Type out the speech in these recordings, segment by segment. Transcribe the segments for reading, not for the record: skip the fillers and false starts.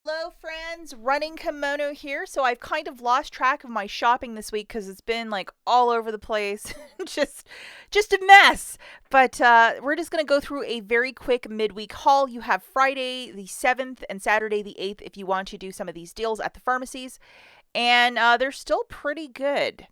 Hello friends, Running Kimono here. So I've kind of lost track of my shopping this week because it's been like all over the place. just a mess. But we're just going to go through a very quick midweek haul. You have Friday the 7th and Saturday the 8th if you want to do some of these deals at the pharmacies. And they're still pretty good.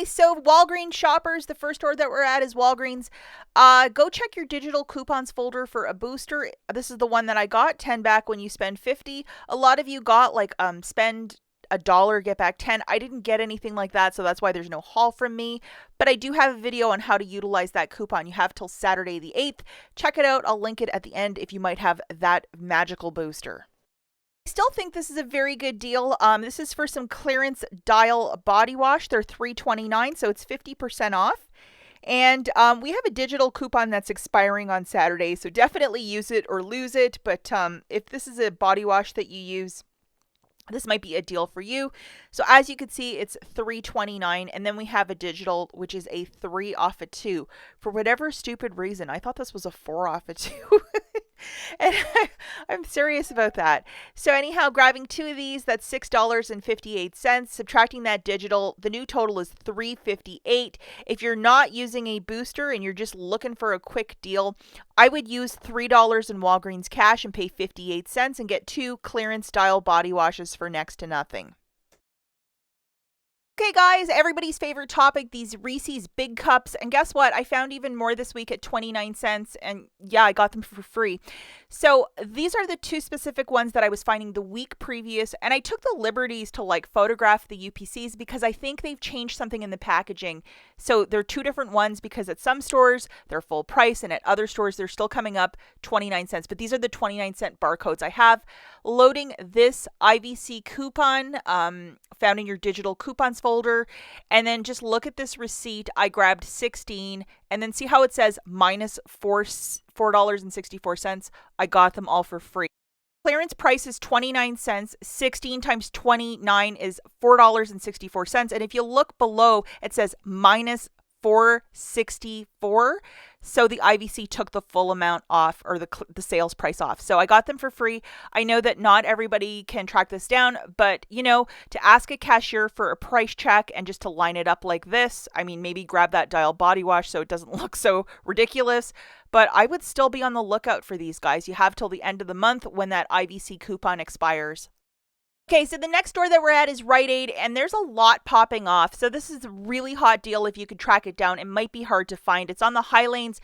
So Walgreens shoppers, the first store that we're at is Walgreens. Go check your digital coupons folder for a booster. This is the one that I got, 10 back when you spend 50. A lot of you got like spend $1, get back 10. I didn't get anything like that, so that's why there's no haul from me. But I do have a video on how to utilize that coupon. You have till Saturday the 8th. Check it out. I'll link it at the end if you might have that magical booster. I still think this is a very good deal. This is for some clearance Dial body wash. They're $3.29, so it's 50% off. And we have a digital coupon that's expiring on Saturday, so definitely use it or lose it. But if this is a body wash that you use, this might be a deal for you. So as you can see, it's $3.29, and then we have a digital, which is a 3 off a 2. For whatever stupid reason, I thought this was a 4 off a 2. And I'm serious about that. So anyhow, grabbing 2 of these, that's $6.58. Subtracting that digital, the new total is $3.58. If you're not using a booster and you're just looking for a quick deal, I would use $3 in Walgreens cash and pay 58 cents and get 2 clearance style body washes for next to nothing. Okay, guys, everybody's favorite topic, these Reese's Big Cups. And guess what? I found even more this week at 29 cents. And yeah, I got them for free. So these are the 2 specific ones that I was finding the week previous. And I took the liberties to like photograph the UPCs because I think they've changed something in the packaging. So they're 2 different ones because at some stores, they're full price. And at other stores, they're still coming up 29 cents. But these are the 29-cent barcodes I have. Loading this IVC coupon found in your digital coupons folder, and then just look at this receipt. I grabbed 16, and then see how it says minus $4.64. I got them all for free. Clearance price is 29 cents. 16 times 29 is $4.64. And if you look below, it says minus $4.64. So the IVC took the full amount off, or the sales price off. So I got them for free. I know that not everybody can track this down, but to ask a cashier for a price check and just to line it up like this, I mean, maybe grab that Dial body wash so it doesn't look so ridiculous. But I would still be on the lookout for these guys. You have till the end of the month when that IVC coupon expires. Okay, so the next store that we're at is Rite Aid, and there's a lot popping off. So this is a really hot deal if you could track it down. It might be hard to find. It's on the Highlands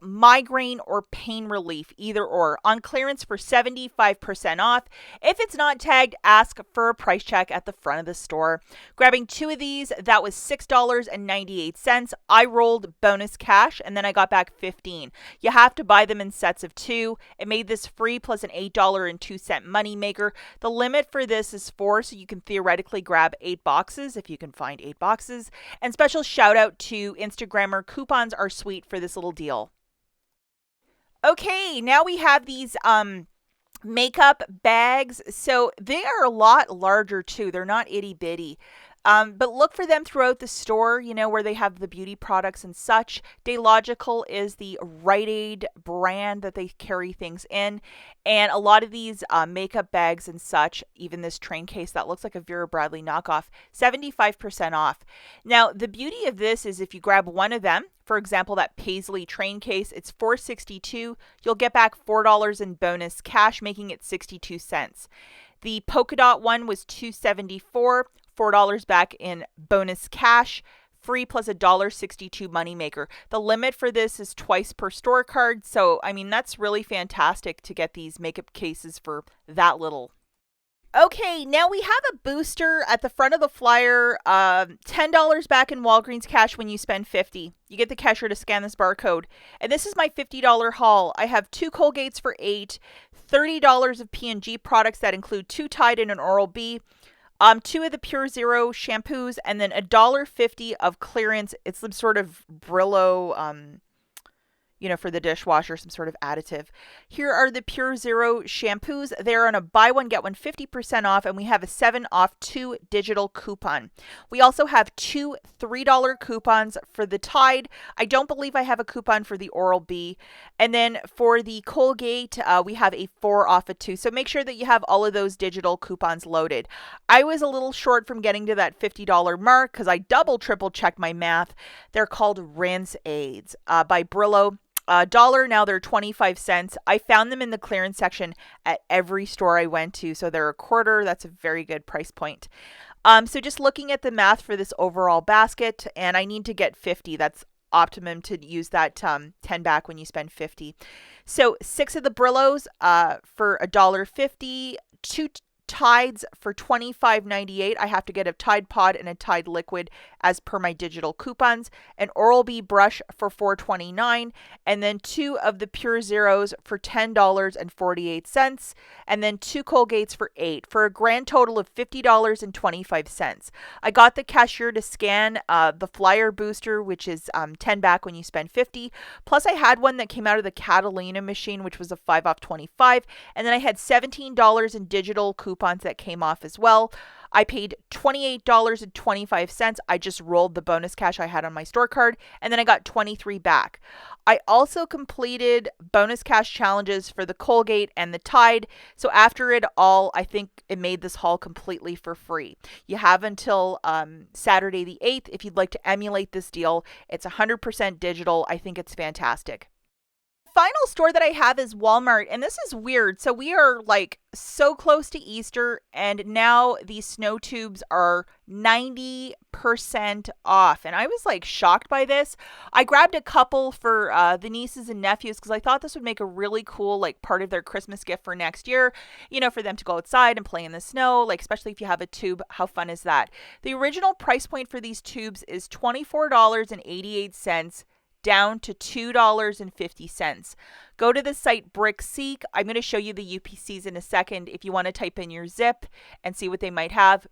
migraine or pain relief, either or, on clearance for 75% off. If it's not tagged, ask for a price check at the front of the store. Grabbing 2 of these, that was $6.98. I rolled bonus cash, and then I got back 15. You have to buy them in sets of 2. It made this free plus an $8.02 money maker. The limit for this is 4, so you can theoretically grab 8 boxes if you can find 8 boxes. And special shout out to Instagrammer. Coupons are sweet for this little deal. Okay, now we have these makeup bags. So they are a lot larger too. They're not itty bitty. But look for them throughout the store, where they have the beauty products and such. Daylogical is the Rite Aid brand that they carry things in. And a lot of these makeup bags and such, even this train case that looks like a Vera Bradley knockoff, 75% off. Now, the beauty of this is if you grab one of them, for example, that Paisley train case, it's $4.62. You'll get back $4 in bonus cash, making it 62 cents. The polka dot one was $2.74. $4 back in bonus cash, free plus a $1.62 moneymaker. The limit for this is twice per store card. So, I mean, that's really fantastic to get these makeup cases for that little. Okay, now we have a booster at the front of the flyer. $10 back in Walgreens cash when you spend $50. You get the cashier to scan this barcode. And this is my $50 haul. I have 2 Colgates for $8, $30 of P&G products that include 2 Tide and an Oral-B. 2 of the Pure Zero shampoos, and then $1.50 of clearance. It's some sort of Brillo, for the dishwasher, some sort of additive. Here are the Pure Zero shampoos. They're on a buy one, get one 50% off, and we have a 7 off 2 digital coupon. We also have 2 $3 coupons for the Tide. I don't believe I have a coupon for the Oral-B. And then for the Colgate, we have a 4 off of 2. So make sure that you have all of those digital coupons loaded. I was a little short from getting to that $50 mark because I triple checked my math. They're called Rinse Aids by Brillo. $1, now they're 25 cents. I found them in the clearance section at every store I went to, so they're a quarter. That's a very good price point. So just looking at the math for this overall basket, and I need to get 50. That's optimum to use that 10 back when you spend 50. So 6 of the Brillos for $1.50, 2 Tides for $25.98. I have to get a Tide Pod and a Tide Liquid as per my digital coupons. An Oral-B brush for $4.29, and then 2 of the Pure Zeros for $10.48, and then 2 Colgates for $8, for a grand total of $50.25. I got the cashier to scan the flyer booster, which is 10 back when you spend 50. Plus I had one that came out of the Catalina machine, which was a 5 off 25, and then I had $17 in digital coupons that came off as well. I paid $28.25. I just rolled the bonus cash I had on my store card, and then I got 23 back. I also completed bonus cash challenges for the Colgate and the Tide. So after it all, I think it made this haul completely for free. You have until Saturday the 8th if you'd like to emulate this deal. It's 100% digital. I think it's fantastic. Final store that I have is Walmart, and this is weird. So we are like so close to Easter, and now these snow tubes are 90% off, and I was like shocked by this. I grabbed a couple for the nieces and nephews because I thought this would make a really cool like part of their Christmas gift for next year, for them to go outside and play in the snow, like especially if you have a tube. How fun is that? The original price point for these tubes is $24.88, down to $2.50. Go to the site BrickSeek. I'm going to show you the UPCs in a second if you want to type in your zip and see what they might have.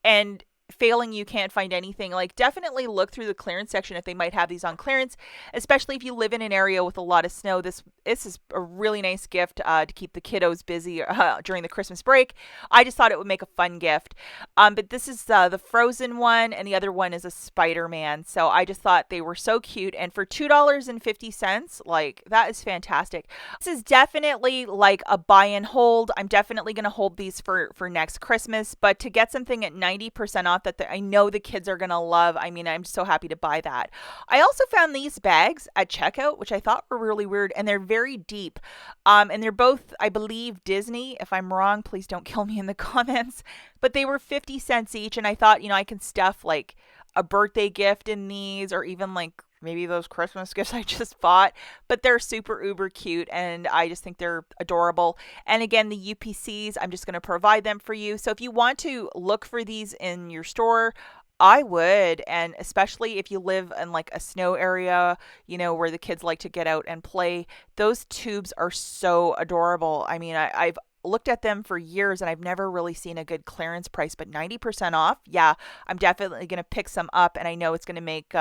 And failing you can't find anything, like definitely look through the clearance section if they might have these on clearance, especially if you live in an area with a lot of snow. This is a really nice gift to keep the kiddos busy during the Christmas break. I just thought it would make a fun gift. But this is the Frozen one, and the other one is a Spider-Man. So I just thought they were so cute, and for $2.50, like that is fantastic. This is definitely like a buy and hold. I'm definitely going to hold these for next Christmas, but to get something at 90% off that I know the kids are going to love. I mean, I'm so happy to buy that. I also found these bags at checkout, which I thought were really weird, and they're very deep. And they're both, I believe, Disney. If I'm wrong, please don't kill me in the comments. But they were 50 cents each, and I thought, I can stuff like a birthday gift in these, or even like maybe those Christmas gifts I just bought, but they're super uber cute, and I just think they're adorable. And again, the UPCs, I'm just going to provide them for you. So if you want to look for these in your store, I would, and especially if you live in like a snow area, where the kids like to get out and play, those tubes are so adorable. I mean, I've looked at them for years and I've never really seen a good clearance price, but 90% off, yeah, I'm definitely going to pick some up, and I know it's going to make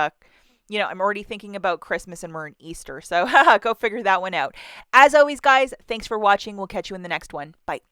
I'm already thinking about Christmas and we're in Easter. So go figure that one out. As always, guys, thanks for watching. We'll catch you in the next one. Bye.